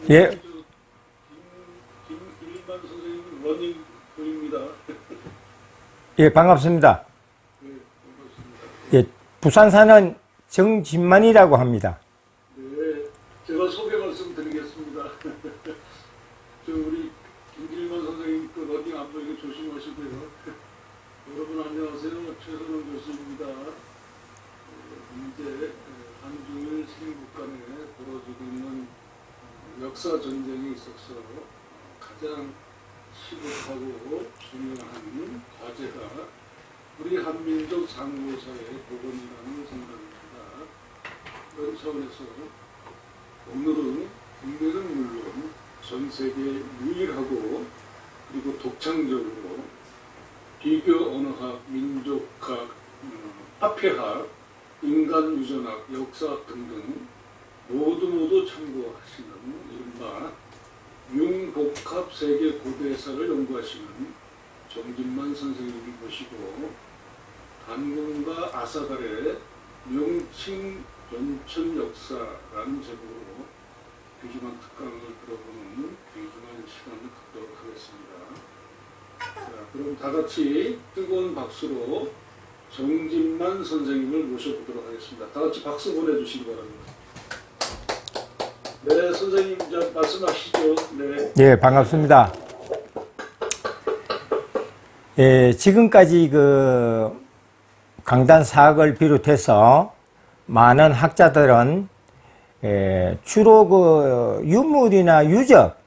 예. 김일만 선생님 러닝 보입니다. 예, 반갑습니다. 네, 반갑습니다. 예, 부산 사는 정진만이라고 합니다. 네, 제가 소개 말씀드리겠습니다. 우리 김일만 선생님 그 러닝 안 보이게 조심하시고요. 여러분 안녕하세요. 최선원 교수입니다. 현재 한중일 세계국 간에 벌어지고 있는 역사 전쟁에 있어서 가장 시급하고 중요한 과제가 우리 한민족 상고사의 복원이라는 생각입니다. 그런 차원에서 오늘은 국내는 물론 전 세계 유일하고 그리고 독창적으로 비교 언어학, 민족학, 화폐학, 인간 유전학, 역사학 등등 모두 참고하시는 이른바 융복합 세계 고대사를 연구하시는 정진만 선생님을 모시고 단군과 아사달의 명칭 연천 역사라는 제목으로 귀중한 특강을 들어보는 귀중한 시간을 갖도록 하겠습니다. 자, 그럼 다 같이 뜨거운 박수로 정진만 선생님을 모셔보도록 하겠습니다. 다 같이 박수 보내주시기 바랍니다. 네, 선생님 이제 말씀하시죠. 네. 예, 반갑습니다. 예, 지금까지 그 강단 사학을 비롯해서 많은 학자들은 주로 그 유물이나 유적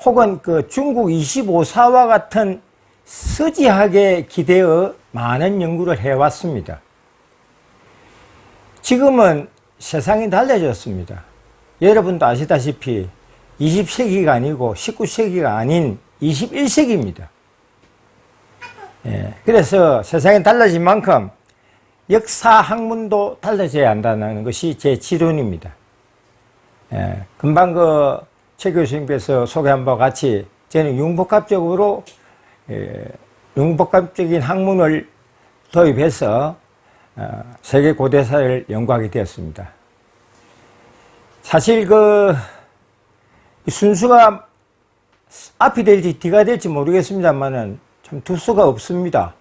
혹은 그 중국 25사와 같은 서지학에 기대어 많은 연구를 해왔습니다. 지금은 세상이 달라졌습니다. 여러분도 아시다시피 20세기가 아니고 19세기가 아닌 21세기입니다. 예, 그래서 세상이 달라진 만큼 역사 학문도 달라져야 한다는 것이 제 지론입니다. 예, 금방 그 최 교수님께서 소개한 바와 같이 저는 융복합적으로 융복합적인 학문을 도입해서 세계 고대사를 연구하게 되었습니다. 사실 그 순수가 앞이 될지 뒤가 될지 모르겠습니다만은 참 둘 수가 없습니다.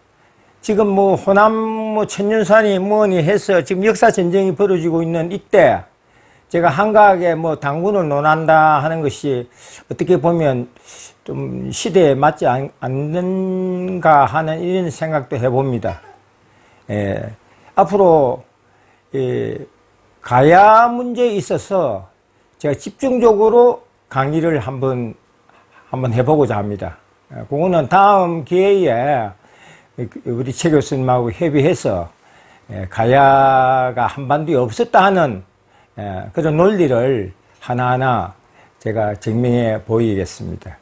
지금 뭐 호남 뭐 천년산이 뭐니 해서 지금 역사 전쟁이 벌어지고 있는 이때 제가 한가하게 뭐 당군을 논한다 하는 것이 어떻게 보면 좀 시대에 맞지 않는가 하는 이런 생각도 해봅니다. 앞으로 가야 문제에 있어서 제가 집중적으로 강의를 한번 해보고자 합니다. 그거는 다음 기회에 우리 최 교수님하고 협의해서 가야가 한반도에 없었다 하는 그런 논리를 하나하나 제가 증명해 보이겠습니다.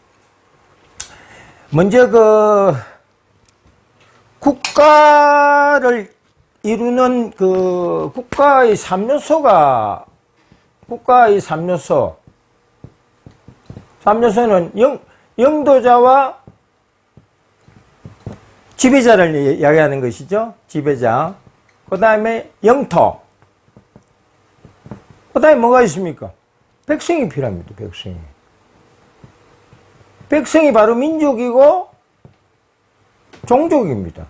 먼저 그 국가를 이루는 그 국가의 3요소는 영도자와 지배자를 이야기하는 것이죠. 지배자. 그 다음에 영토. 그 다음에 뭐가 있습니까? 백성이 필요합니다. 백성이. 백성이 바로 민족이고 종족입니다.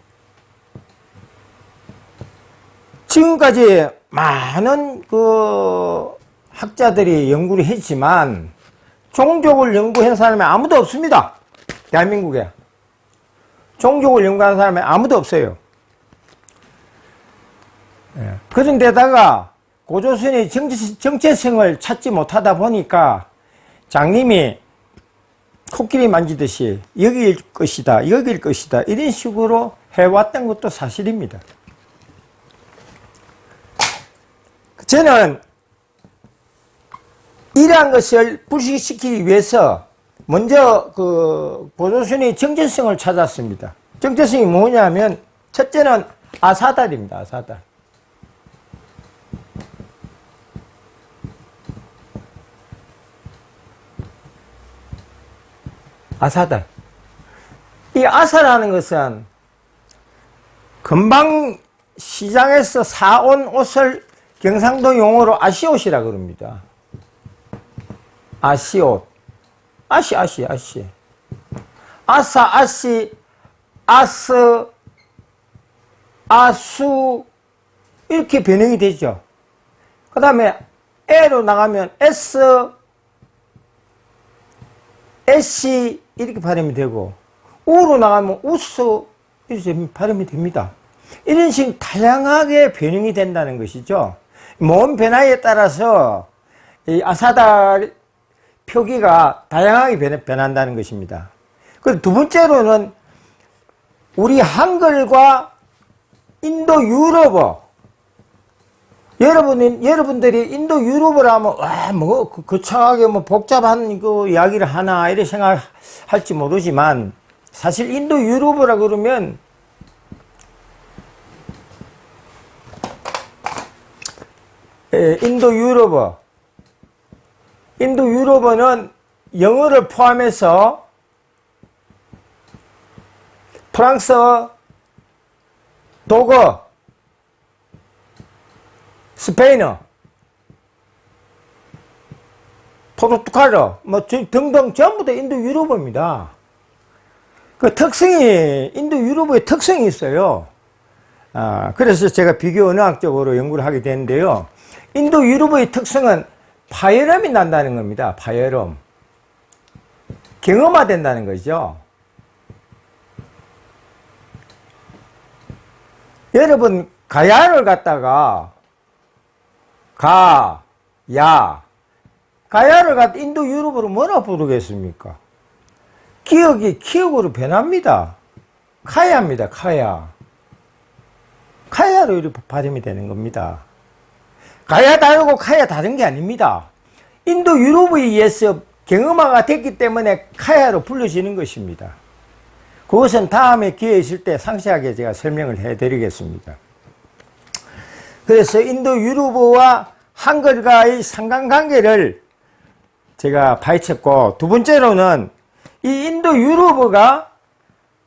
지금까지 많은 그 학자들이 연구를 했지만 종족을 연구한 사람이 아무도 없습니다. 대한민국에. 종족을 연구하는 사람이 아무도 없어요. 그런데다가 고조선이 정체성을 찾지 못하다 보니까 장님이 코끼리 만지듯이 여기일 것이다, 이런 식으로 해왔던 것도 사실입니다. 저는 이러한 것을 불식시키기 위해서 먼저 그 고조선의 정체성을 찾았습니다. 정체성이 뭐냐면 첫째는 아사달입니다. 아사달. 아사달. 이 아사라는 것은 금방 시장에서 사온 옷을 경상도 용어로 아시옷이라 그럽니다. 아시옷. 아시. 아사, 아시, 아스, 아수, 이렇게 변형이 되죠. 그 다음에 에로 나가면 에스, 에시, 이렇게 발음이 되고, 우로 나가면 우스, 이렇게 발음이 됩니다. 이런 식으로 다양하게 변형이 된다는 것이죠. 모음 변화에 따라서 이 아사달 표기가 다양하게 변한다는 것입니다. 그리고 두 번째로는 우리 한글과 인도 유럽어. 여러분들이 인도 유럽어를 하면, 와, 뭐, 거창하게 뭐 복잡한 그 이야기를 하나, 이렇게 생각할지 모르지만, 사실 인도 유럽어라 그러면, 인도 유럽어는 영어를 포함해서 프랑스어, 독어, 스페인어, 포르투갈어, 뭐 등등 전부 다 인도 유럽어입니다. 그 특성이, 인도 유럽어의 특성이 있어요. 그래서 제가 비교 언어학적으로 연구를 하게 되는데요. 인도 유럽어의 특성은 파열음이 난다는 겁니다. 파열음. 경음화된다는 거죠. 여러분, 가야를 갖다가 가야를 갖다 인도 유럽어로 뭐라 부르겠습니까? 기억이 키읔으로 변합니다. 카야입니다. 카야로 이렇게 발음이 되는 겁니다. 가야 다르고 카야 다른 게 아닙니다. 인도 유럽에 의해서 경음화가 됐기 때문에 카야로 불려지는 것입니다. 그것은 다음에 기회 있을 때 상세하게 제가 설명을 해드리겠습니다. 그래서 인도 유럽어와 한글과의 상관관계를 제가 파헤쳤고, 두 번째로는 이 인도 유럽어가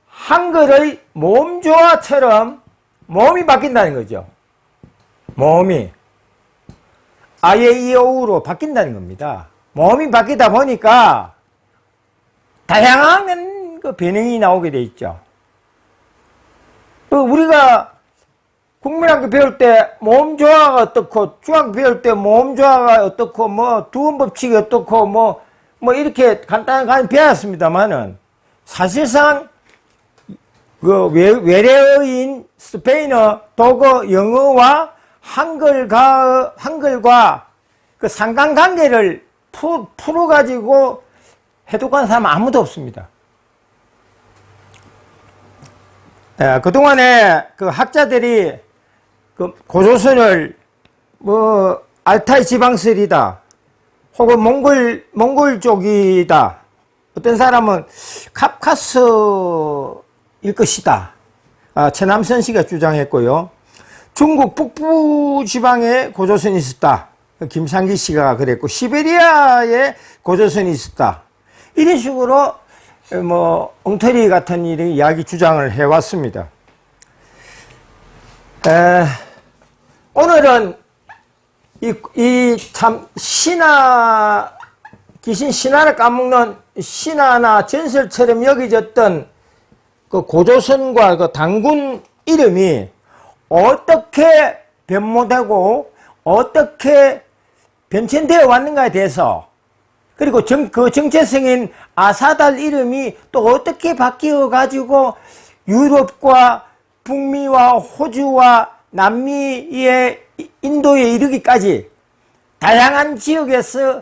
한글의 모음조화처럼 모음이 바뀐다는 거죠. 모음이 아예이오우로 바뀐다는 겁니다. 모음이 바뀌다 보니까 다양한 그 변형이 나오게 돼 있죠. 우리가 국민학교 배울 때 모음조화가 어떻고, 중학교 배울 때 모음조화가 어떻고, 뭐 두음법칙이 어떻고, 뭐 이렇게 간단하게 배웠습니다만은, 사실상 그 외래어인 스페인어, 독어, 영어와 한글과 그 상관관계를 풀어가지고 해독한 사람은 아무도 없습니다. 그동안에 그 학자들이 그 고조선을 뭐 알타이 지방설이다, 혹은 몽골 쪽이다, 어떤 사람은 카프카스일 것이다, 최남선 씨가 주장했고요. 중국 북부 지방에 고조선이 있었다, 김상기 씨가 그랬고, 시베리아에 고조선이 있었다, 이런 식으로 뭐 엉터리 같은 이야기 주장을 해왔습니다. 오늘은 이 참 귀신 신화를 까먹는 신화나 전설처럼 여겨졌던 그 고조선과 그 당군 이름이 어떻게 변모되고 어떻게 변천되어 왔는가에 대해서, 그리고 그 정체성인 아사달 이름이 또 어떻게 바뀌어 가지고 유럽과 북미와 호주와 남미의 인도에 이르기까지 다양한 지역에서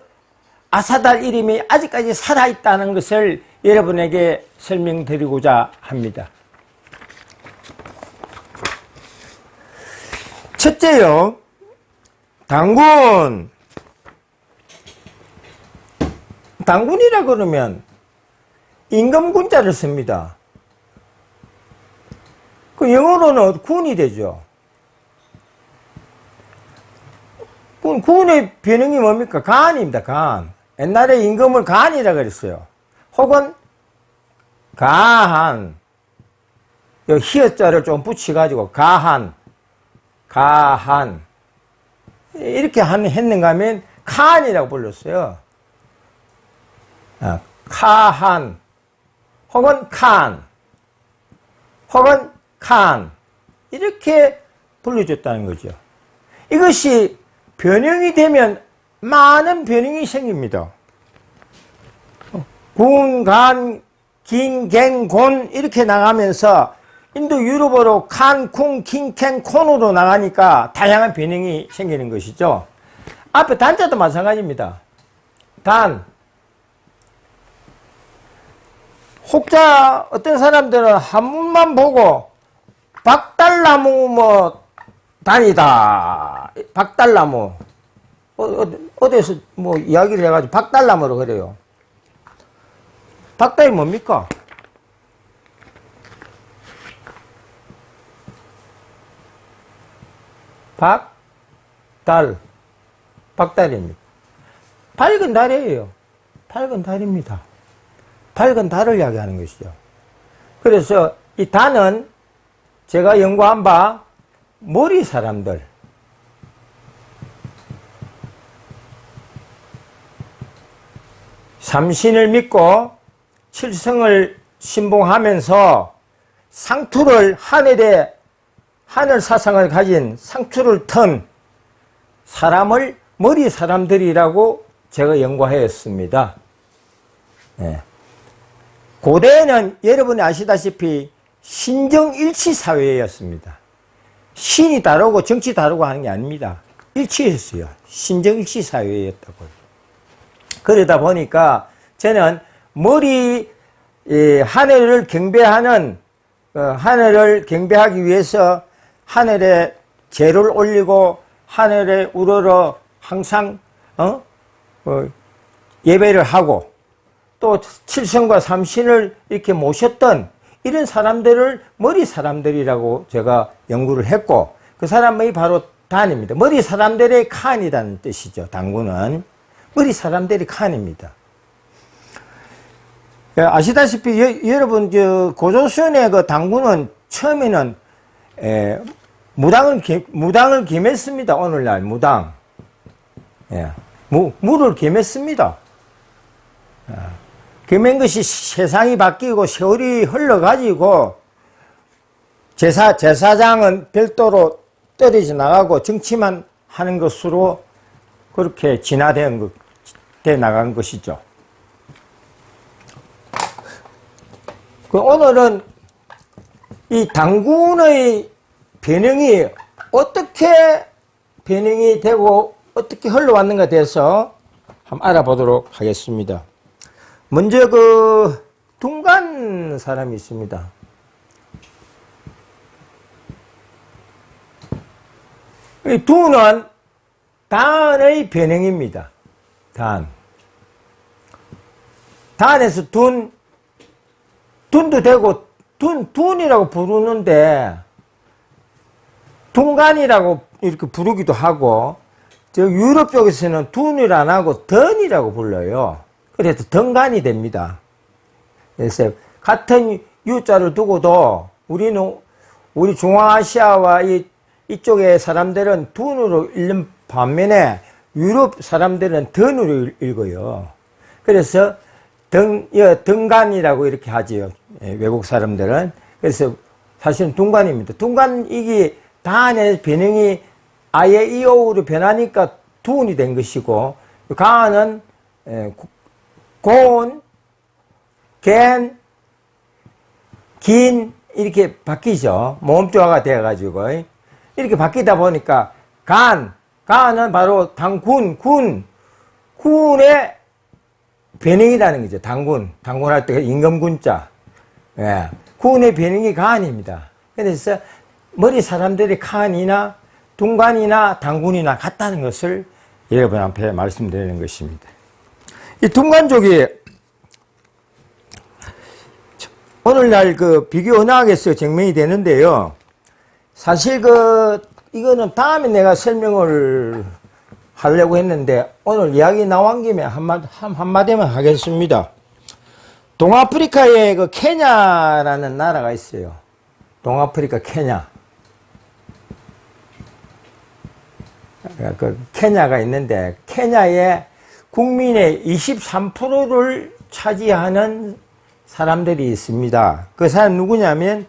아사달 이름이 아직까지 살아있다는 것을 여러분에게 설명드리고자 합니다. 첫째요, 당군이라 그러면 임금군자를 씁니다. 그 영어로는 군이 되죠. 군의 변형이 뭡니까? 간입니다. 간. 옛날에 임금을 간이라 그랬어요. 혹은 가한. 요 히읗자를 좀 붙여가지고 가한. 이렇게 했는가 하면 칸이라고 불렀어요. 카한, 혹은 칸, 혹은 칸, 이렇게 불러줬다는 거죠. 이것이 변형이 되면 많은 변형이 생깁니다. 군, 간, 긴, 갱, 곤 이렇게 나가면서 인도 유럽어로 칸, 쿵, 킹, 캥, 콘으로 나가니까 다양한 변형이 생기는 것이죠. 앞에 단자도 마찬가지입니다. 단, 혹자 어떤 사람들은 한문만 보고 박달나무 뭐 단이다. 박달나무. 어디서 뭐 이야기를 해가지고 박달나무로 그래요. 박달이 뭡니까? 박달입니다. 밝은 달이에요. 밝은 달입니다. 밝은 달을 이야기하는 것이죠. 그래서 이 달은 제가 연구한 바 머리 사람들, 삼신을 믿고 칠성을 신봉하면서 상투를 하늘 사상을 가진 상투를 턴 사람을 머리 사람들이라고 제가 연구하였습니다. 네. 고대에는 여러분이 아시다시피 신정일치 사회였습니다. 신이 다르고 정치 다르고 하는 게 아닙니다. 일치했어요. 신정일치 사회였다고요. 그러다 보니까 저는 하늘을 경배하는, 하늘을 경배하기 위해서 하늘에 제를 올리고 하늘에 우러러 항상, 예배를 하고 또 칠성과 삼신을 이렇게 모셨던 이런 사람들을 머리 사람들이라고 제가 연구를 했고 그 사람이 바로 단입니다. 머리 사람들의 칸이라는 뜻이죠. 단군은. 머리 사람들이 칸입니다. 아시다시피 여러분 고조선의 그 당군은 처음에는 무당을 겸했습니다. 오늘날 무당. 무를 겸했습니다. 겸한 것이 세상이 바뀌고 세월이 흘러가지고 제사장은 별도로 떨어져 나가고 정치만 하는 것으로 그렇게 돼 나간 것이죠. 오늘은 이 당군의 변형이 어떻게 변형이 되고 어떻게 흘러왔는가 대해서 한번 알아보도록 하겠습니다. 먼저 둔간 사람이 있습니다. 이 둔은 단의 변형입니다. 단에서 둔도 되고 둔이라고 부르는데 둔간이라고 이렇게 부르기도 하고 유럽 쪽에서는 둔을 안 하고 던이라고 불러요. 그래서 던간이 됩니다. 그래서 같은 유자를 두고도 우리 중앙아시아와 이쪽의 사람들은 둔으로 읽는 반면에 유럽 사람들은 던으로 읽어요. 그래서 던간이라고 이렇게 하지요. 외국 사람들은. 그래서 사실은 둔간입니다. 둔간 이게 단의 변형이 아예 이오우로 변하니까 둔이 된 것이고 가는 곤, 갠, 긴 이렇게 바뀌죠. 모음조화가 되어가지고 이렇게 바뀌다 보니까 간은 바로 당군, 군의 변형이라는 거죠. 당군할 때 임금군자. 군의 변형이 간입니다. 그래서 머리 사람들이 칸이나 둔간이나 당군이나 같다는 것을 여러분 앞에 말씀드리는 것입니다. 이 둔간족이 오늘날 비교 언어학에서 증명이 되는데요. 사실 이거는 다음에 내가 설명을 하려고 했는데 오늘 이야기 나온 김에 한마디만 하겠습니다. 동아프리카에 케냐라는 나라가 있어요. 동아프리카 케냐. 케냐가 있는데 케냐의 국민의 23%를 차지하는 사람들이 있습니다. 그 사람 누구냐면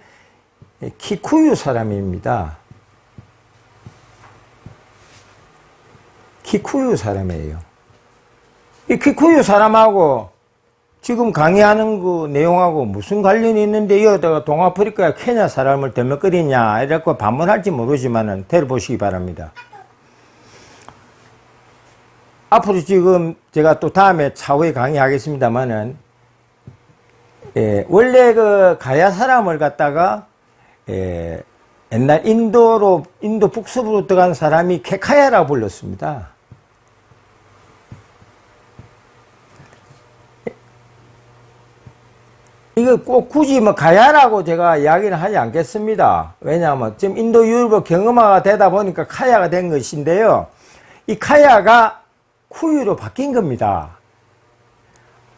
키쿠유 사람입니다. 키쿠유 사람이에요. 이 키쿠유 사람하고 지금 강의하는 그 내용하고 무슨 관련이 있는데 여기다가 동아프리카 케냐 사람을 대먹거리냐 이래갖고 반문할지 모르지만은 들어보시기 바랍니다. 앞으로 지금 제가 또 다음에 차후에 강의하겠습니다만은 원래 그 가야 사람을 갖다가 옛날 인도 북서부로 들어간 사람이 케카야라고 불렀습니다. 이거 꼭 굳이 뭐 가야라고 제가 이야기는 하지 않겠습니다. 왜냐하면 지금 인도 유럽 경음화가 되다 보니까 카야가 된 것인데요. 이 카야가 쿠유로 바뀐 겁니다.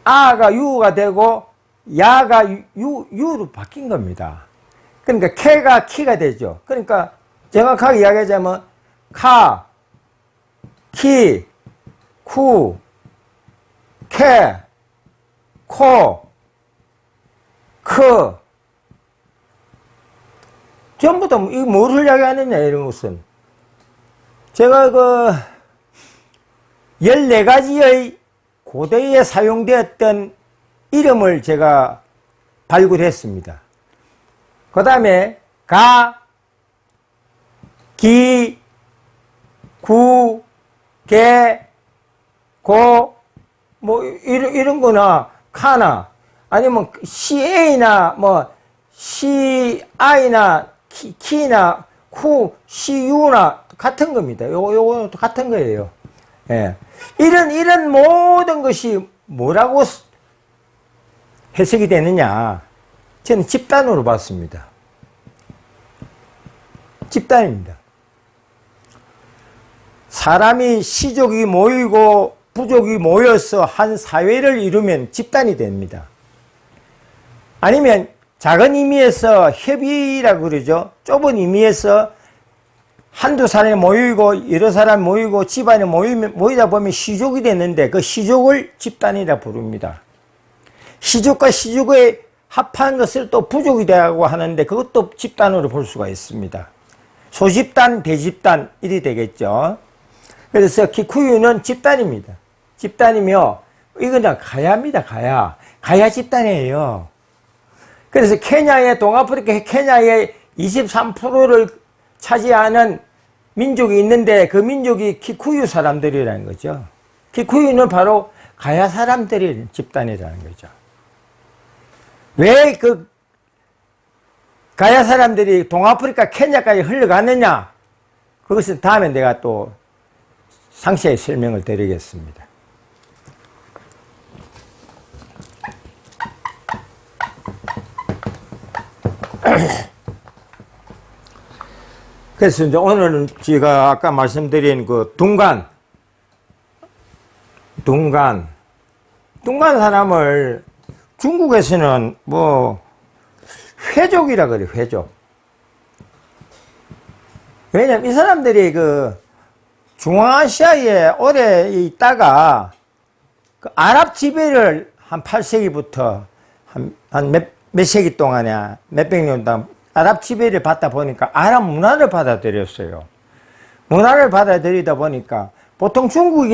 아가 유가 되고 야가 유로 바뀐 겁니다. 그러니까 케가 키가 되죠. 그러니까 정확하게 이야기하자면 카, 키, 쿠, 케, 코, 크 전부 다 이 뭐를 이야기하느냐 이런 것은 제가 그 14가지의 고대에 사용되었던 이름을 제가 발굴했습니다. 그 다음에 가, 기, 구, 개, 고, 뭐 이런 거나 카나 아니면 CA나 뭐 CI나 키나 쿠, CU나 같은 겁니다. 요거는 같은 거예요. 예. 이런 모든 것이 뭐라고 해석이 되느냐? 저는 집단으로 봤습니다. 집단입니다. 사람이 시족이 모이고 부족이 모여서 한 사회를 이루면 집단이 됩니다. 아니면 작은 의미에서 협의라고 그러죠. 좁은 의미에서 한두 사람이 모이고 여러 사람이 모이고 집안에 모이다 보면 시족이 되는데 그 시족을 집단이라 부릅니다. 시족과 시족의 합한 것을 또 부족이 되고 하는데 그것도 집단으로 볼 수가 있습니다. 소집단, 대집단 이리 되겠죠. 그래서 키쿠유는 집단입니다. 집단이며 이건 가야입니다. 가야 집단이에요. 그래서 동아프리카 케냐의 23%를 차지하는 민족이 있는데 그 민족이 키쿠유 사람들이라는 거죠. 키쿠유는 바로 가야 사람들의 집단이라는 거죠. 왜 그 가야 사람들이 동아프리카 케냐까지 흘러갔느냐? 그것은 다음에 내가 또 상세히 설명을 드리겠습니다. 그래서 이제 오늘은 제가 아까 말씀드린 그 둥간 사람을 중국에서는 뭐 회족이라 그래요. 회족. 왜냐면 이 사람들이 그 중앙아시아에 오래 있다가 그 아랍 지배를 한 8세기부터 한 몇 세기 동안에 몇백 년 동안 아랍 지배를 받다 보니까 아랍 문화를 받아들였어요. 문화를 받아들이다 보니까 보통 중국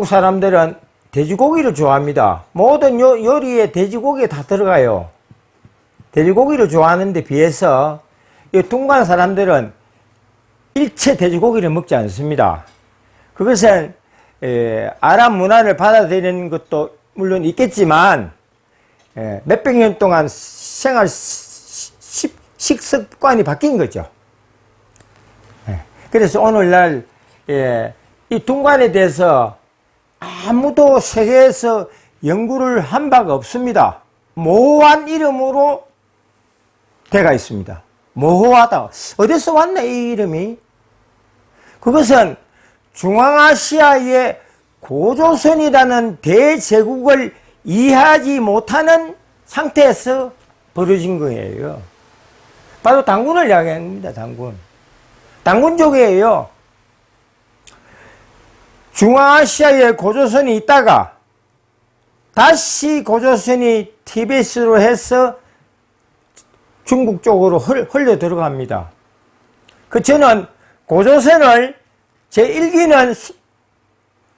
사람들은 돼지고기를 좋아합니다. 모든 요리에 돼지고기가 다 들어가요. 돼지고기를 좋아하는데 비해서 이 둥간 사람들은 일체 돼지고기를 먹지 않습니다. 그것은 아랍 문화를 받아들이는 것도 물론 있겠지만 몇백 년 동안 생활 식습관이 바뀐 거죠. 그래서 오늘날 이 둥간에 대해서 아무도 세계에서 연구를 한 바가 없습니다. 모호한 이름으로 되어 있습니다. 모호하다. 어디서 왔나 이 이름이? 그것은 중앙아시아의 고조선이라는 대제국을 이해하지 못하는 상태에서 벌어진 거예요. 바로 당군을 이야기합니다. 당군족이에요. 중앙아시아에 고조선이 있다가 다시 고조선이 TBS로 해서 중국 쪽으로 흘러 들어갑니다. 저는 고조선을 제1기는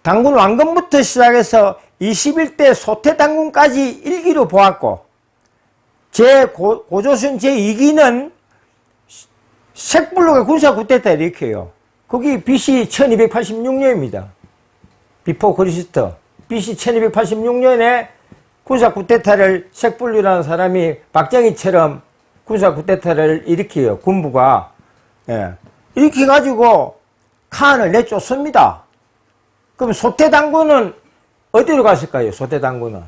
당군 왕건부터 시작해서 21대 소태당군까지 1기로 보았고, 고조선 제2기는 색불로가 군사 쿠데타 일으켜요. 거기 BC 1286년입니다. 비포 크리스트. BC 1286년에 군사 쿠데타를 색불류라는 사람이 박정희처럼 군사 쿠데타를 일으켜요. 군부가. 예. 이렇게 가지고 칸을 내쫓습니다. 그럼 소태당군은 어디로 갔을까요? 소태당군은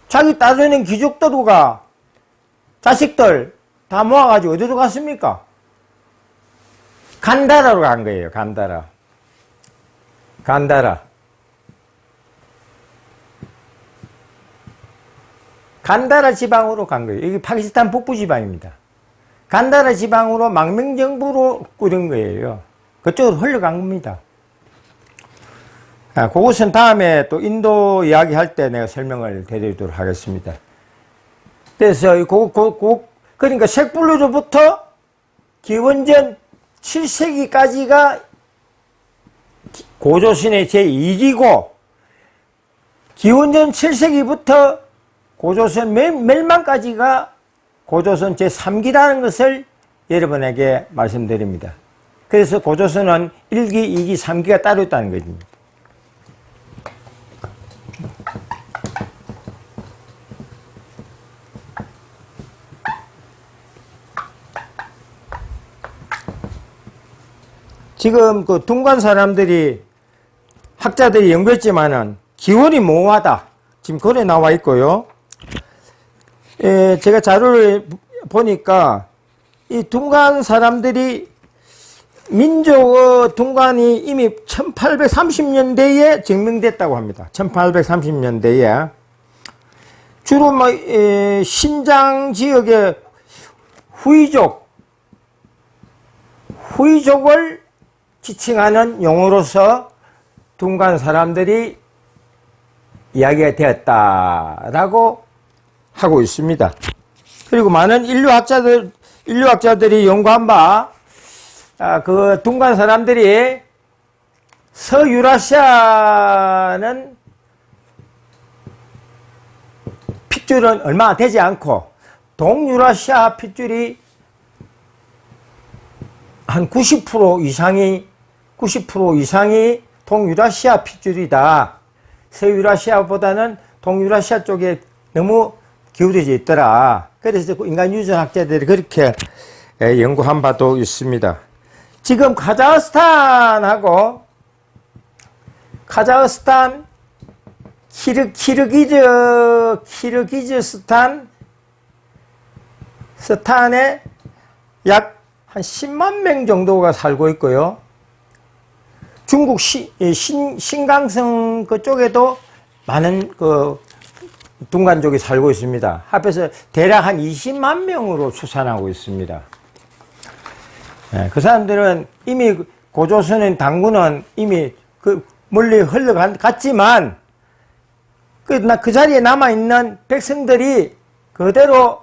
자기 따르는 귀족들과 자식들 다 모아가지고 어디로 갔습니까? 간다라로 간 거예요. 간다라 지방으로 간 거예요. 여기 파키스탄 북부 지방입니다. 간다라 지방으로 망명정부로 꾸린 거예요. 그쪽으로 흘러간 겁니다. 그것은 다음에 또 인도 이야기 할 때 내가 설명을 드리도록 하겠습니다. 그래서 그러니까 색불로부터 기원전 7세기까지가 고조선의 제2기고, 기원전 7세기부터 고조선 멸망까지가 고조선 제3기라는 것을 여러분에게 말씀드립니다. 그래서 고조선은 1기, 2기, 3기가 따로 있다는 것입니다. 지금 그 둥간 사람들이, 학자들이 연구했지만은 기원이 모호하다. 지금 글에 나와 있고요. 제가 자료를 보니까 이 둥간 사람들이 민족 둥간이 이미 1830년대에 증명됐다고 합니다. 1830년대에 주로 신장 지역의 후이족을 지칭하는 용어로서 둥간 사람들이 이야기가 되었다라고 하고 있습니다. 그리고 많은 인류학자들이 연구한 바, 그 둥간 사람들이 서유라시아는 핏줄은 얼마 되지 않고 동유라시아 핏줄이 한 90% 이상이 동유라시아 핏줄이다. 서유라시아보다는 동유라시아 쪽에 너무 기울어져 있더라. 그래서 인간 유전학자들이 그렇게 연구한 바도 있습니다. 지금 카자흐스탄 스탄에 약 한 10만 명 정도가 살고 있고요. 중국 신강성 그쪽에도 많은 그 둥간족이 살고 있습니다. 합해서 대략 한 20만 명으로 추산하고 있습니다. 그 사람들은 이미 고조선의 당군은 이미 그 멀리 흘러갔지만 그 자리에 남아있는 백성들이 그대로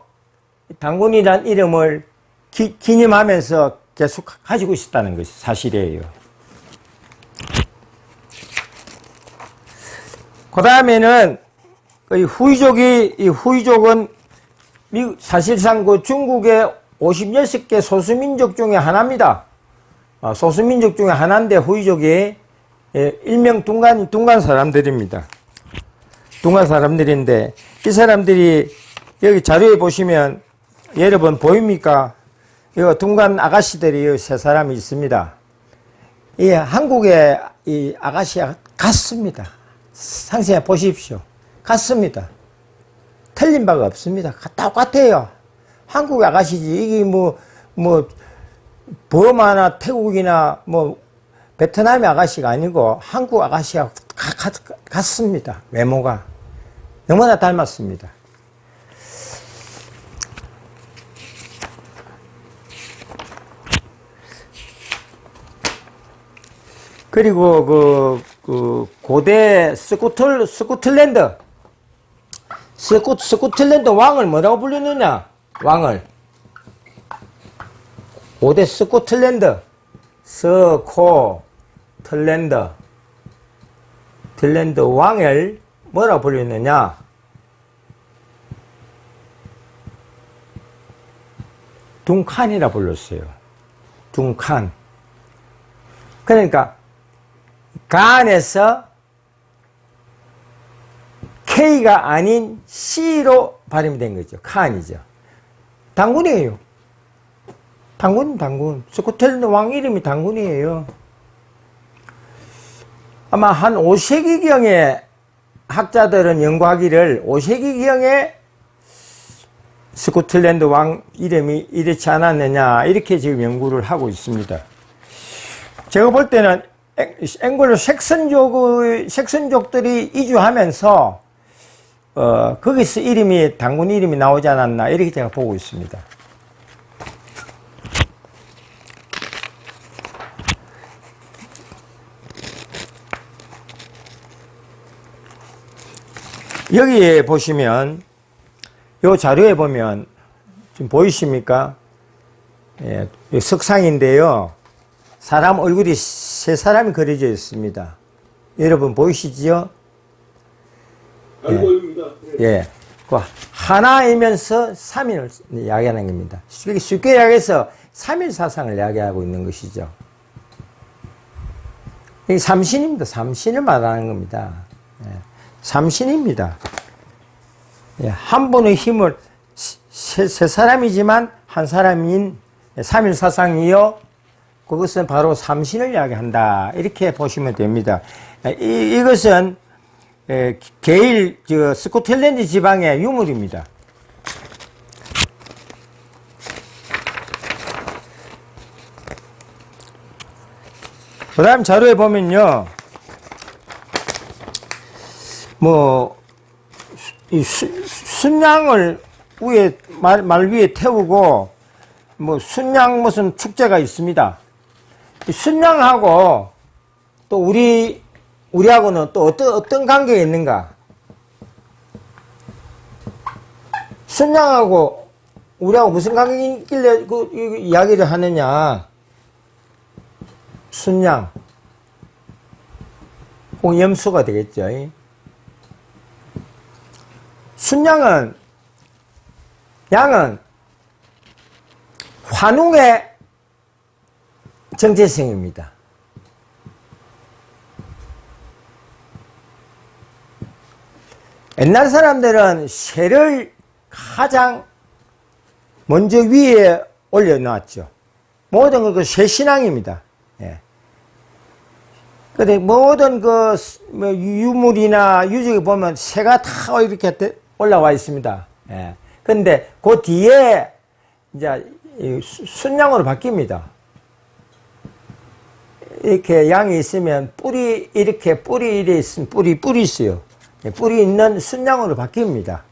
당군이란 이름을 기념하면서 계속 가지고 있었다는 것이 사실이에요. 그 다음에는 이 후이족은 사실상 그 중국의 56개 소수민족 중에 하나입니다. 소수민족 중에 하나인데 후이족이 일명 둥간 사람들입니다. 둥간 사람들인데 이 사람들이 여기 자료에 보시면 여러분 보입니까? 이거 둥간 아가씨들이 세 사람이 있습니다. 이 한국의 이 아가씨와 같습니다. 상세히 보십시오. 같습니다. 틀린 바가 없습니다. 똑같아요. 한국 아가씨지. 이게 버마나 태국이나 베트남의 아가씨가 아니고 한국 아가씨와 같습니다. 외모가. 너무나 닮았습니다. 그리고 고대 스코틀랜드 왕을 뭐라고 불렀느냐? 왕을. 고대 스코틀랜드 왕을 뭐라고 불렸느냐? 둥칸이라 불렀어요. 둥칸. 그러니까 간에서 K가 아닌 C로 발음이 된 거죠. 칸이죠. 단군이에요. 단군. 스코틀랜드 왕 이름이 단군이에요. 아마 한 5세기경에 학자들은 연구하기를 5세기경에 스코틀랜드 왕 이름이 이렇지 않았느냐 이렇게 지금 연구를 하고 있습니다. 제가 볼 때는 앵글로 색선족들이 이주하면서 거기서 단군 이름이 나오지 않았나 이렇게 제가 보고 있습니다. 여기에 보시면 요 자료에 보면 지금 보이십니까? 예, 석상인데요. 사람 얼굴이 세 사람이 그려져 있습니다. 여러분 보이시지요? 잘 보입니다. 예. 그 하나이면서 3인을 이야기하는 겁니다. 쉽게 이야기해서 3일 사상을 이야기하고 있는 것이죠. 이게 삼신입니다. 삼신을 말하는 겁니다. 예. 삼신입니다. 예. 한 분의 힘을 세 사람이지만 한 사람인 3일 사상이요. 그것은 바로 삼신을 이야기한다. 이렇게 보시면 됩니다. 이것은 게일, 스코틀랜드 지방의 유물입니다. 그 다음 자료에 보면요. 순양을 말 위에 태우고, 순양 무슨 축제가 있습니다. 순양하고 또 우리하고는 또 어떤 관계가 있는가? 순양하고 우리하고 무슨 관계가 있길래 이야기를 하느냐? 순양. 염소가 되겠죠. 양은 환웅의 정체성입니다. 옛날 사람들은 쇠를 가장 먼저 위에 올려놨죠. 모든 그 쇠신앙입니다. 예. 근데 모든 유물이나 유적에 보면 쇠가 다 이렇게 올라와 있습니다. 예. 근데 그 뒤에 이제 순양으로 바뀝니다. 이렇게 양이 있으면 뿔이 있으면 뿔이 있어요. 뿔이 있는 순양으로 바뀝니다.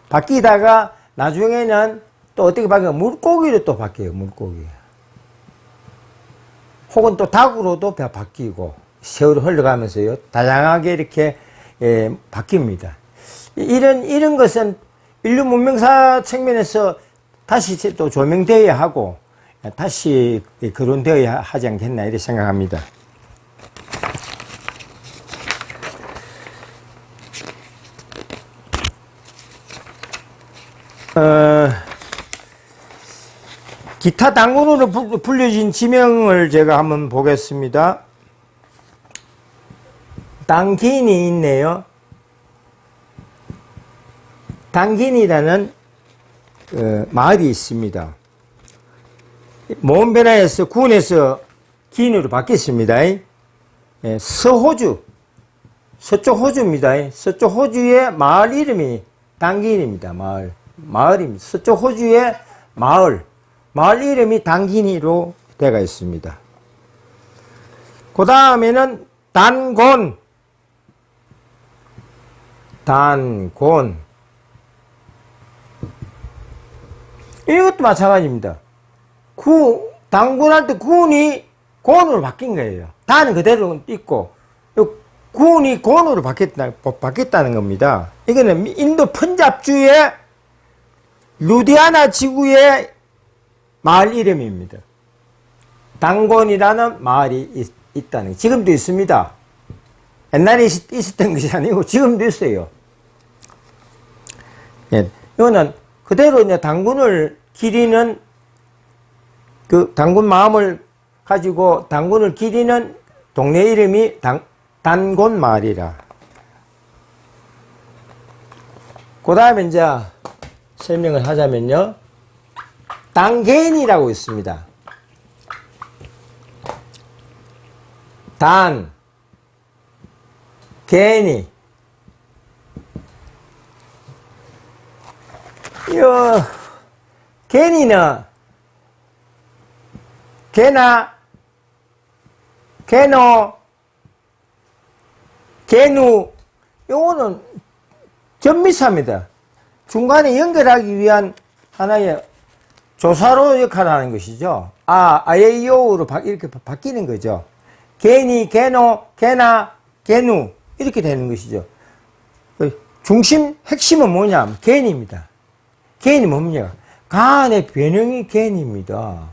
바뀌다가 나중에는 또 어떻게 바뀌어요? 물고기로 또 바뀌어요. 물고기. 혹은 또 닭으로도 바뀌고 세월이 흘러가면서요. 다양하게 이렇게 바뀝니다. 이런 것은 인류 문명사 측면에서 다시 또 조명되어야 하고 다시 거론되어야 하지 않겠나 이렇게 생각합니다. 기타 단군으로 불려진 지명을 제가 한번 보겠습니다. 당긴이 있네요. 당긴이라는 마을이 있습니다. 모험변화에서 군에서 긴으로 바뀌었습니다. 서호주, 서쪽 호주입니다. 서쪽 호주의 마을 이름이 당긴입니다. 마을입니다. 서쪽 호주의 마을 이름이 당긴이로 되어 있습니다. 그 다음에는 단곤. 이것도 마찬가지입니다. 단군할 때 군이 곤으로 바뀐 거예요. 단은 그대로 있고, 군이 곤으로 바뀌었다는 겁니다. 이거는 인도 펀잡주의 루디아나 지구의 마을 이름입니다. 단곤이라는 마을이 있다는, 지금도 있습니다. 옛날에 있었던 것이 아니고 지금도 있어요. 예, 이거는 그대로 이제 단군을 기리는, 그 단군 마음을 가지고 단군을 기리는 동네 이름이 단곤 마을이라. 그 다음에 이제 설명을 하자면요, 단개인이라고 있습니다. 개인이. 개인이는 개나, 개노, 개누, 요거는 전미사입니다. 중간에 연결하기 위한 하나의 조사로 역할을 하는 것이죠. 아예이오로 이렇게 바뀌는 거죠. 개니, 개노, 개나, 개누, 이렇게 되는 것이죠. 중심, 핵심은 뭐냐? 개인입니다. 개인이 뭡니까? 가안의 변형이 개인입니다.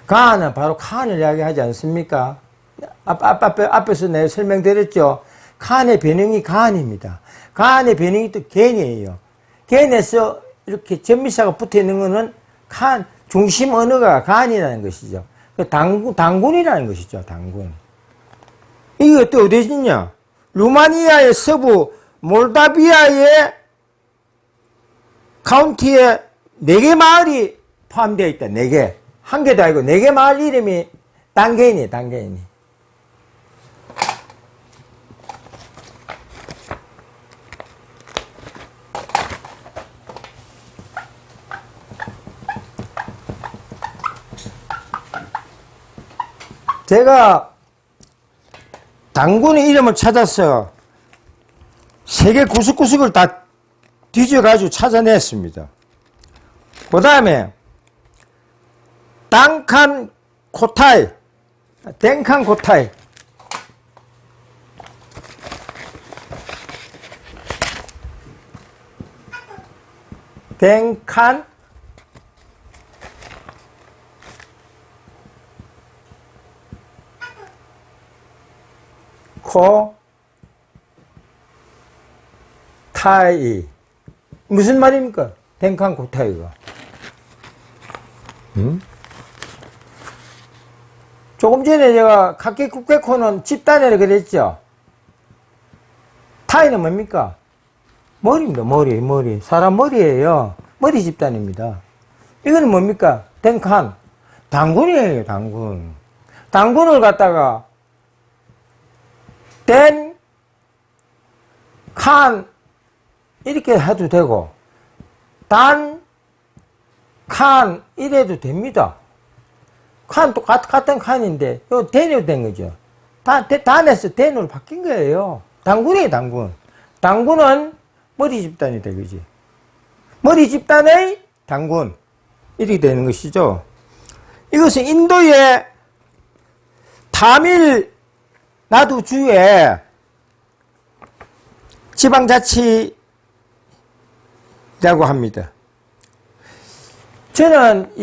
가안은 바로 칸을 이야기하지 않습니까? 앞에서 내가 설명드렸죠. 칸의 변형이 가안입니다. 가안의 변형이 또 개인이에요. 개인에서 이렇게 전미사가 붙어 있는 것은 칸, 중심 언어가 가안이라는 것이죠. 단군이라는 것이죠, 단군. 이게 또 어디 있냐? 루마니아의 서부, 몰다비아의 카운티에 4개 마을이 포함되어 있다. 4개. 한 개도 아니고 4개 마을 이름이 단개인이에요, 단개인이. 제가 단군의 이름을 찾아서 세계 구석구석을 다 뒤져가지고 찾아냈습니다. 그 다음에 땡칸 코타이, 땡칸 코타이. 무슨 말입니까? 땡칸 코타이가. 조금 전에 제가 카케쿠케코는 집단이라 그랬죠? 타이는 뭡니까? 머리입니다. 머리. 사람 머리예요. 머리 집단입니다. 이거는 뭡니까? 땡칸. 단군이에요, 단군. 단군을 갖다가 칸 이렇게 해도 되고 칸 이래도 됩니다. 칸 똑같은 칸인데 이거 대로 된 거죠. 단에서 대로 바뀐 거예요. 단군이에요, 단군. 단군은 머리 집단이 되겠지. 머리 집단의 단군 이렇게 되는 것이죠. 이것은 인도의 타밀 나두 주의 지방자치라고 합니다. 저는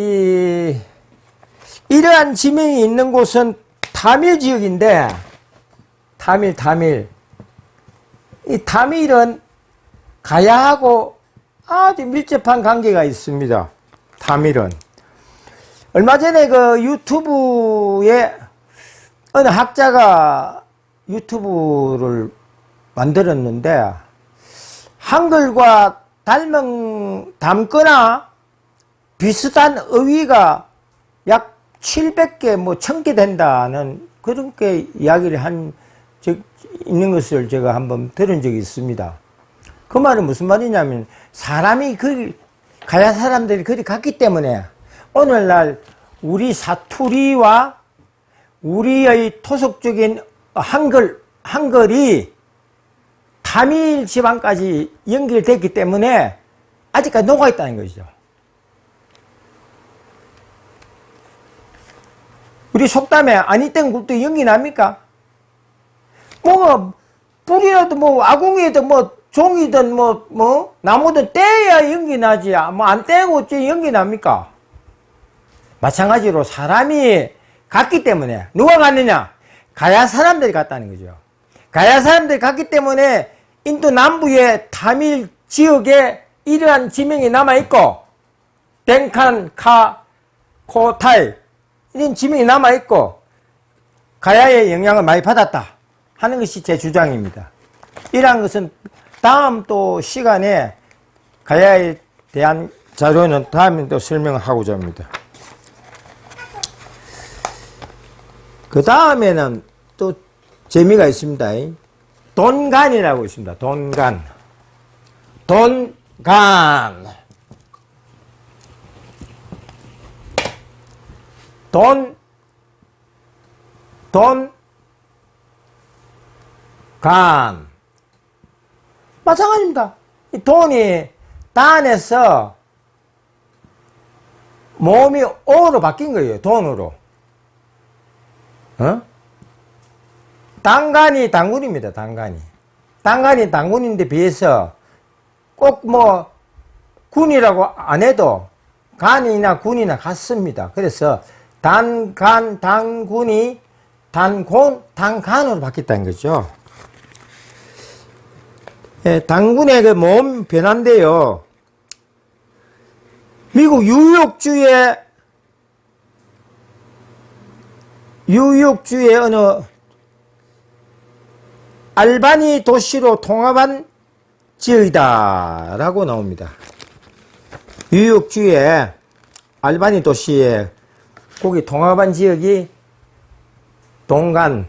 이러한 지명이 있는 곳은 타밀 지역인데, 타밀. 이 타밀은 가야하고 아주 밀접한 관계가 있습니다. 타밀은. 얼마 전에 그 유튜브에 어느 학자가 유튜브를 만들었는데, 한글과 닮거나 비슷한 어휘가 약 700개, 1000개 된다는 그런 게 이야기를 있는 것을 제가 한번 들은 적이 있습니다. 그 말은 무슨 말이냐면, 사람이 가야 사람들이 그리 같기 때문에 오늘날 우리 사투리와 우리의 토속적인 한글이 타밀 지방까지 연결됐기 때문에 아직까지 녹아있다는 것이죠. 우리 속담에 아니 땐 굴뚝 연기 납니까? 뭐가 뿌리라도 뭐 아궁이든 뭐 종이든 뭐 나무든 떼야 연기 나지. 뭐 안 떼고 어째 연기 납니까? 마찬가지로 사람이 갔기 때문에 누가 갔느냐? 가야 사람들이 갔다는 거죠. 가야 사람들이 갔기 때문에 인도 남부의 타밀 지역에 이러한 지명이 남아있고 덴칸, 카, 코타이 이런 지명이 남아있고 가야의 영향을 많이 받았다 하는 것이 제 주장입니다. 이러한 것은 다음 또 시간에 가야에 대한 자료는 다음에 또 설명을 하고자 합니다. 그 다음에는 또 재미가 있습니다. 돈간이라고 있습니다. 돈간. 돈간. 간. 마찬가지입니다. 이 돈이 단에서 몸이 오로 바뀐 거예요. 돈으로. 단간이 단군입니다. 단간이 단군인데 비해서 꼭 뭐 군이라고 안 해도 간이나 군이나 같습니다. 그래서 단간, 단군이 단곤, 단간으로 바뀌었다는 거죠. 예, 단군의 그 몸 변화인데요. 미국 뉴욕주의 어느 알바니 도시로 통합한 지역이다 라고 나옵니다. 뉴욕주의 알바니 도시에 거기 통합한 지역이 동간이라는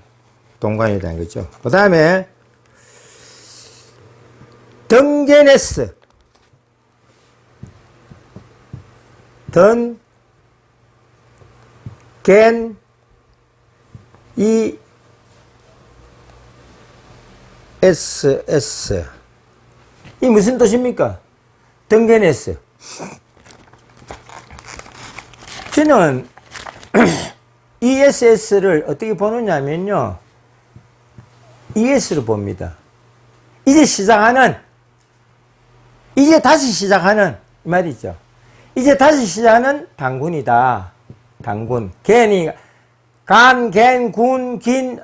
거죠. 그 다음에 덩게네스 ESS 이 무슨 뜻입니까? 덩게네스. 저는 ESS를 어떻게 보느냐면요. ES로 봅니다. 이제 다시 시작하는 이 말이죠. 이제 다시 시작하는 단군이다. 단군. 갠이 간, 갠, 군, 긴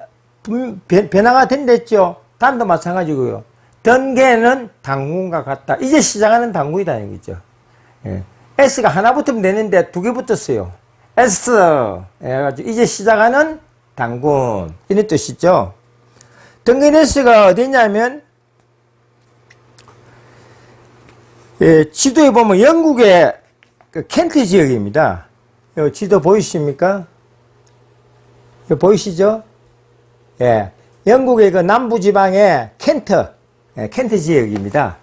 변화가 된댔죠. 단도 마찬가지고요. 던개는 단군과 같다. 이제 시작하는 단군이다 이거죠. 예. S가 하나 붙으면 되는데 두 개 붙었어요. S 해가지고 이제 시작하는 단군 이런 뜻이죠. 덩게네스가 어디냐면 예, 지도에 보면 영국의 그 켄트 지역입니다. 요 지도 보이십니까? 보이시죠? 예, 영국의 그 남부 지방의 켄트 지역입니다.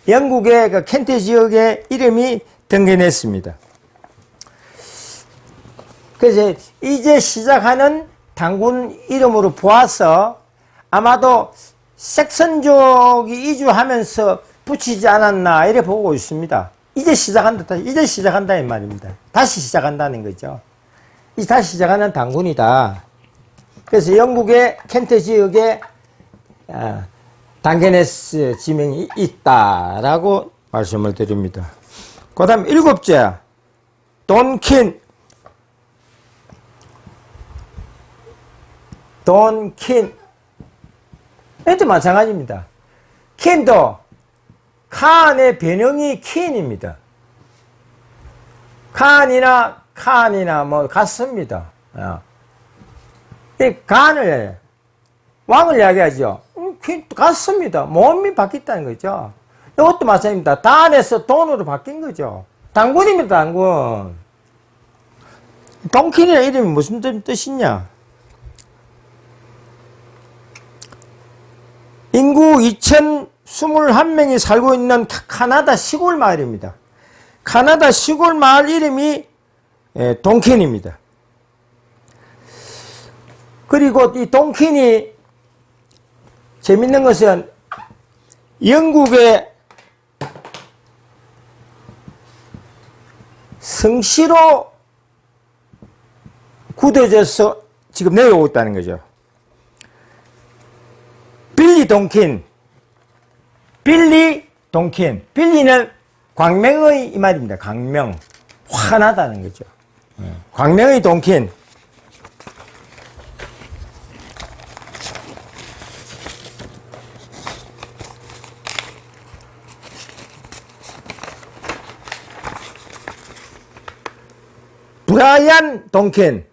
영국의 그 켄트 지역의 이름이 덩게네스입니다. 그래서 이제 시작하는 단군 이름으로 보아서 아마도 색선족이 이주하면서 붙이지 않았나 이래 보고 있습니다. 이제 시작한다 이 말입니다. 다시 시작한다는 거죠. 이제 다시 시작하는 단군이다. 그래서 영국의 켄트 지역에 덩게네스 지명이 있다라고 말씀을 드립니다. 그 다음 7째 돈킨. 이것도 마찬가지입니다. 킨도 칸의 변형이 킨입니다. 칸이나 뭐 같습니다. 이 간을 왕을 이야기하죠. 같습니다. 몸이 바뀌었다는 거죠. 이것도 마찬가지입니다. 단에서 돈으로 바뀐 거죠. 단군입니다. 단군. 돈킨이라는 이름이 무슨 뜻이냐? 인구 2,021명이 살고 있는 카나다 시골 마을입니다. 카나다 시골 마을 이름이 돈킨입니다. 그리고 이 돈킨이 재밌는 것은 영국의 성시로 굳어져서 지금 내려오고 있다는 거죠. 동킨. 빌리 동킨. 빌리는 광명의 이 말입니다. 광명. 환하다는 거죠. 광명의 동킨. 브라이안 동킨.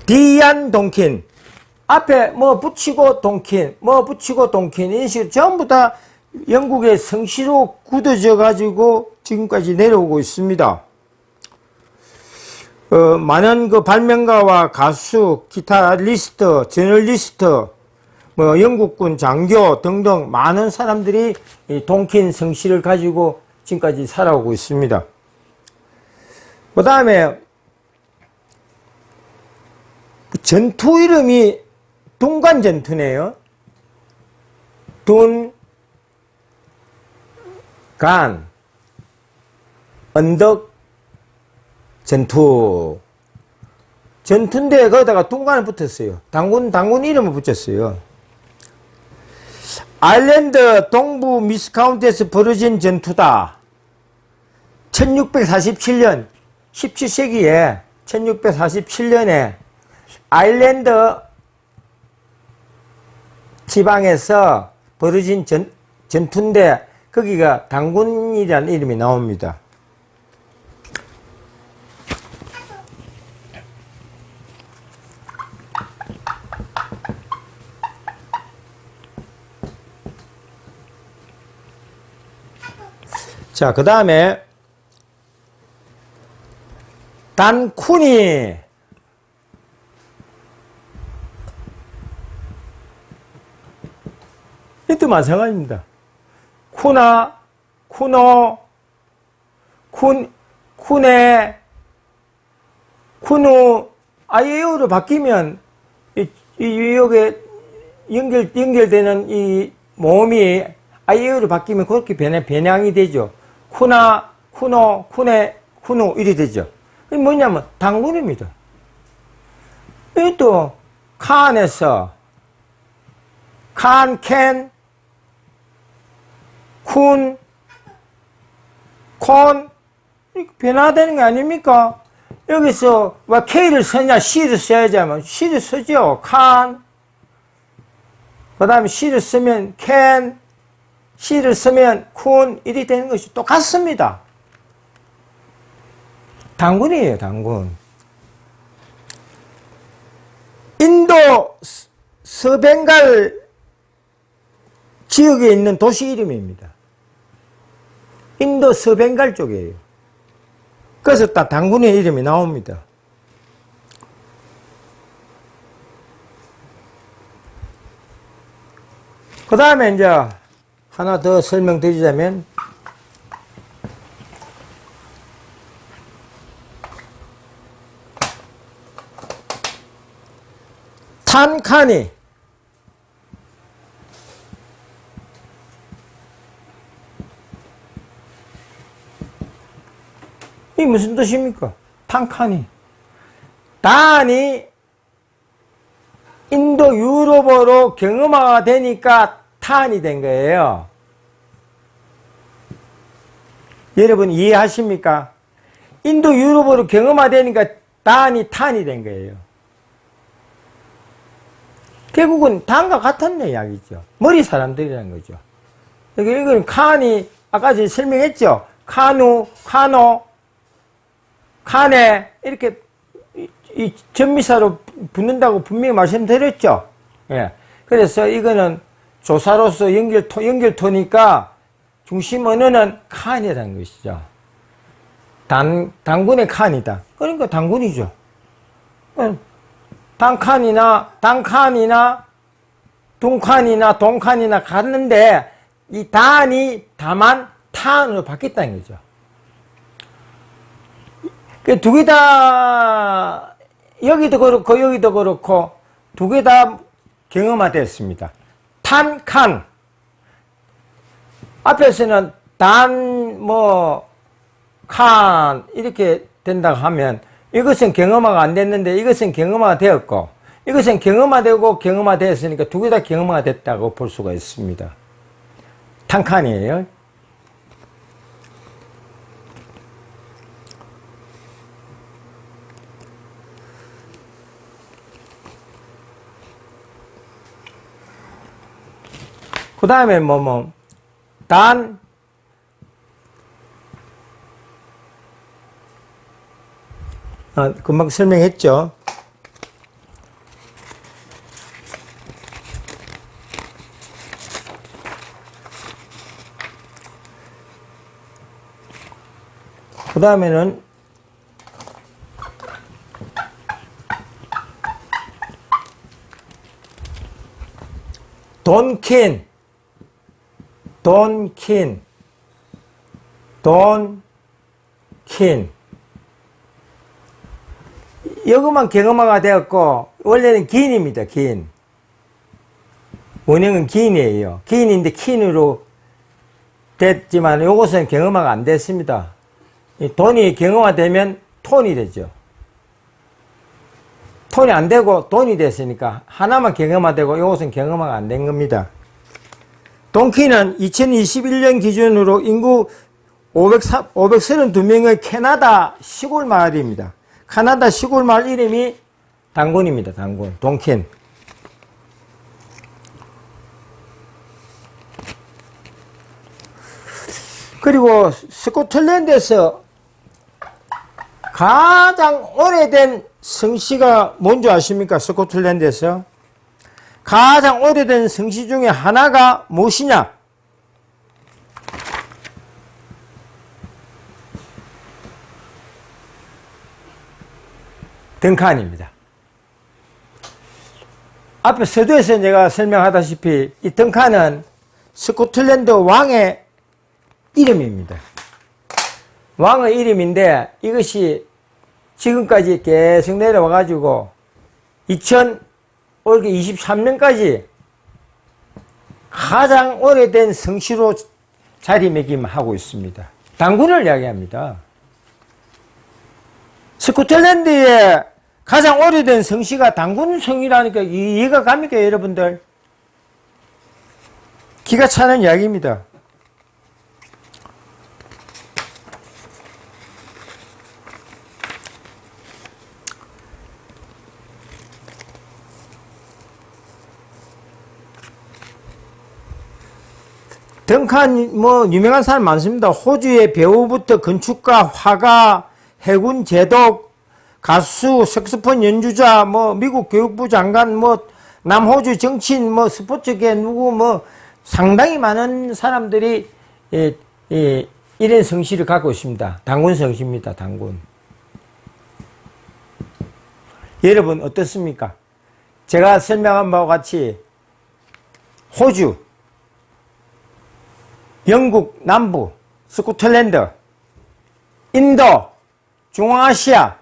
디안 동킨. 앞에 뭐 붙이고 동킨, 뭐 붙이고 동킨, 이런 식으로 전부 다 영국의 성씨로 굳어져 가지고 지금까지 내려오고 있습니다. 많은 그 발명가와 가수, 기타리스트, 저널리스트, 뭐 영국군 장교 등등 많은 사람들이 이 동킨 성씨를 가지고 지금까지 살아오고 있습니다. 그 다음에 전투 이름이 둔간 전투네요. 둔간 언덕 전투. 전투인데 거기다가 둔간을 붙였어요. 당군 이름을 붙였어요. 아일랜드 동부 미스카운트에서 벌어진 전투다. 1647년 17세기에 1647년에 아일랜드 지방에서 벌어진 전투인데 거기가 당군이라는 이름이 나옵니다. 자, 그 다음에 단쿠니. 이것도 마찬가지입니다. 쿠나, 쿠노, 쿠네, 쿠누, 아이에오로 바뀌면, 여기에 연결되는 이 모음이 아이에오로 바뀌면 그렇게 변형이 되죠. 쿠나, 쿠노, 쿠네, 쿠누, 이리 되죠. 이게 뭐냐면, 당군입니다. 이것도, 칸에서, 칸, 캔, 쿤, 콘, 이렇게 변화되는 거 아닙니까? 여기서 왜 K를 쓰냐, C를 써야지 하면 C를 쓰죠. 칸. 그 다음에 C를 쓰면 캔, C를 쓰면 쿤, 이리 되는 것이 똑같습니다. 당군이에요, 당군. 인도 서벵갈 지역에 있는 도시 이름입니다. 인도 서벵갈 쪽이에요. 그래서 딱 당군의 이름이 나옵니다. 그 다음에 이제 하나 더 설명드리자면, 탄카니. 이게 무슨 뜻입니까? 탄카니. 단이 인도 유럽어로 경음화가 되니까 탄이 된 거예요. 여러분 이해하십니까? 인도 유럽어로 경음화 되니까 단이 탄이 된 거예요. 결국은 단과 같은 이야기죠. 머리 사람들이라는 거죠. 이건 칸이 아까 제가 설명했죠. 카누, 카노, 칸에 이렇게 이 전미사로 붙는다고 분명히 말씀드렸죠. 예. 그래서 이거는 조사로서 연결토니까 중심 언어는 칸이라는 것이죠. 당군의 칸이다. 그러니까 당군이죠. 단칸이나 동칸이나 갔는데 이 단이 다만 탄으로 바뀌었다는 거죠. 두 개 다 여기도 그렇고 두 개 다 경험화됐습니다. 탄, 칸. 앞에서는 단, 칸 이렇게 된다고 하면 이것은 경험화가 안 됐는데 이것은 경험화가 되었고 이것은 경험화되고 경험화되었으니까 두 개 다 경험화됐다고 볼 수가 있습니다. 탄칸이에요. 그 다음에 단, 금방 설명했죠. 그 다음에는 돈킨, 이것만 경험화가 되었고 원래는 긴입니다. 긴 원형은 긴이에요. 긴인데 킨으로 됐지만 이것은 경험화가 안 됐습니다. 돈이 경험화되면 톤이 되죠. 톤이 안 되고 돈이 됐으니까 하나만 경험화되고 이것은 경험화가 안 된 겁니다. 돈키는 2021년 기준으로 인구 532명의 캐나다 시골 마을입니다. 캐나다 시골 마을 이름이 단군입니다. 단군. 돈킨. 그리고 스코틀랜드에서 가장 오래된 성씨가 뭔지 아십니까? 스코틀랜드에서 가장 오래된 성씨 중에 하나가 무엇이냐? 덩칸입니다. 앞에 서두에서 제가 설명하다시피 이 덩칸은 스코틀랜드 왕의 이름입니다. 왕의 이름인데 이것이 지금까지 계속 내려와가지고 올해 23년까지 가장 오래된 성씨로 자리매김하고 있습니다. 단군을 이야기합니다. 스코틀랜드의 가장 오래된 성씨가 단군성이라니까 이해가 갑니까, 여러분들? 기가 차는 이야기입니다. 덩칸 유명한 사람 많습니다. 호주의 배우부터 건축가, 화가, 해군 제독, 가수, 색소폰 연주자, 미국 교육부 장관, 남호주 정치인, 스포츠계 누구 상당히 많은 사람들이 이런 성씨를 갖고 있습니다. 단군 성씨입니다. 단군. 여러분 어떻습니까? 제가 설명한 바와 같이 호주, 영국 남부, 스코틀랜드, 인도, 중앙아시아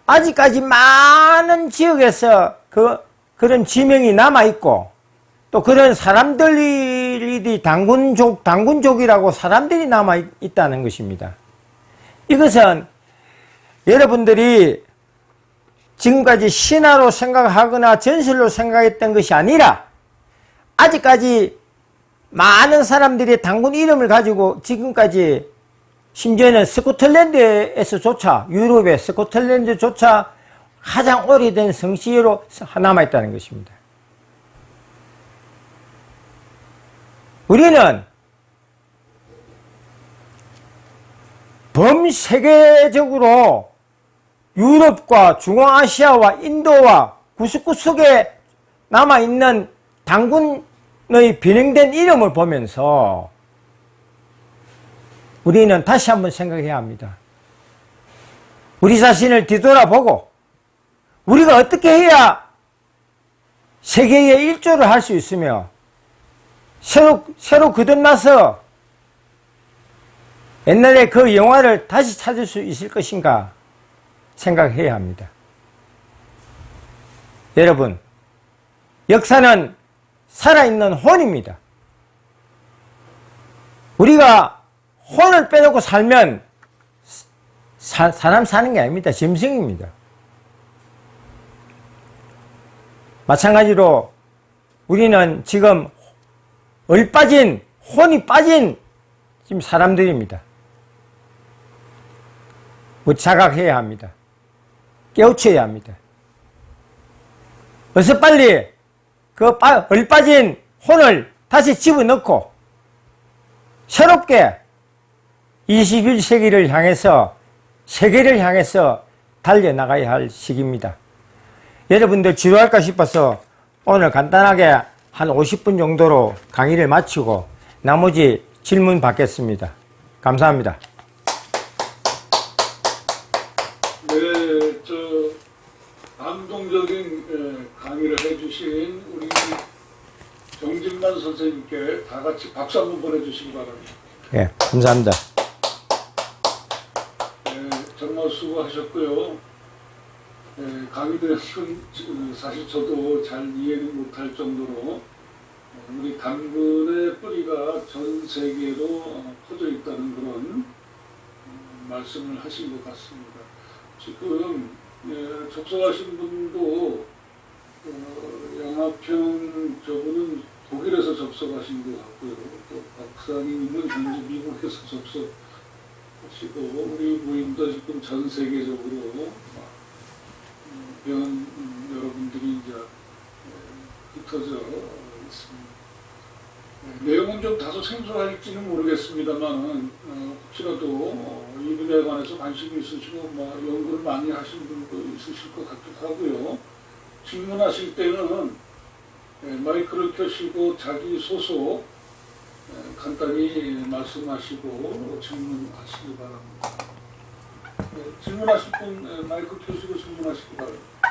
아직까지 많은 지역에서 그런 지명이 남아있고 또 그런 사람들이 단군족이라고 사람들이 남아있다는 것입니다. 이것은 여러분들이 지금까지 신화로 생각하거나 전설로 생각했던 것이 아니라 아직까지 많은 사람들이 단군 이름을 가지고 지금까지 심지어는 스코틀랜드에서조차 유럽의 스코틀랜드조차 가장 오래된 성씨로 남아있다는 것입니다. 우리는 범세계적으로 유럽과 중앙아시아와 인도와 구석구석에 남아있는 단군의 변형된 이름을 보면서 우리는 다시 한번 생각해야 합니다. 우리 자신을 뒤돌아보고 우리가 어떻게 해야 세계의 일조를 할 수 있으며 새로 거듭나서 옛날에 그 영화를 다시 찾을 수 있을 것인가 생각해야 합니다. 여러분, 역사는 살아있는 혼입니다. 우리가 혼을 빼놓고 살면 사람 사는 게 아닙니다. 짐승입니다. 마찬가지로 우리는 지금 혼이 빠진 지금 사람들입니다. 자각해야 합니다. 깨우쳐야 합니다. 어서 빨리 그 얼빠진 혼을 다시 집어넣고 새롭게 21세기를 향해서 세계를 향해서 달려나가야 할 시기입니다. 여러분들 지루할까 싶어서 오늘 간단하게 한 50분 정도로 강의를 마치고 나머지 질문 받겠습니다. 감사합니다. 네, 감동적인 강의를 해주신 우리 정진만 선생님께 다 같이 박수 한번 보내주시기 바랍니다. 예, 감사합니다. 네, 정말 수고하셨고요. 네, 강의들은 사실 저도 잘 이해는 못할 정도로 우리 당근의 뿌리가 전 세계로 퍼져 있다는 그런 말씀을 하신 것 같습니다. 지금 접속하신 분도 영화평 저분은 독일에서 접속하신 것 같고요. 또 박사님은 현재 미국에서 접속하시고 우리 모임도 지금 전 세계적으로 병원 여러분들이 이제 흩어져 있습니다. 내용은 좀 다소 생소할지는 모르겠습니다만 혹시라도 이 분야에 관해서 관심이 있으시고 연구를 많이 하신 분도 있으실 것 같기도 하고요. 질문하실 때는 마이크를 켜시고 자기 소속 간단히 말씀하시고 질문하시기 바랍니다. 질문하실 분 마이크 켜시고 질문하시기 바랍니다.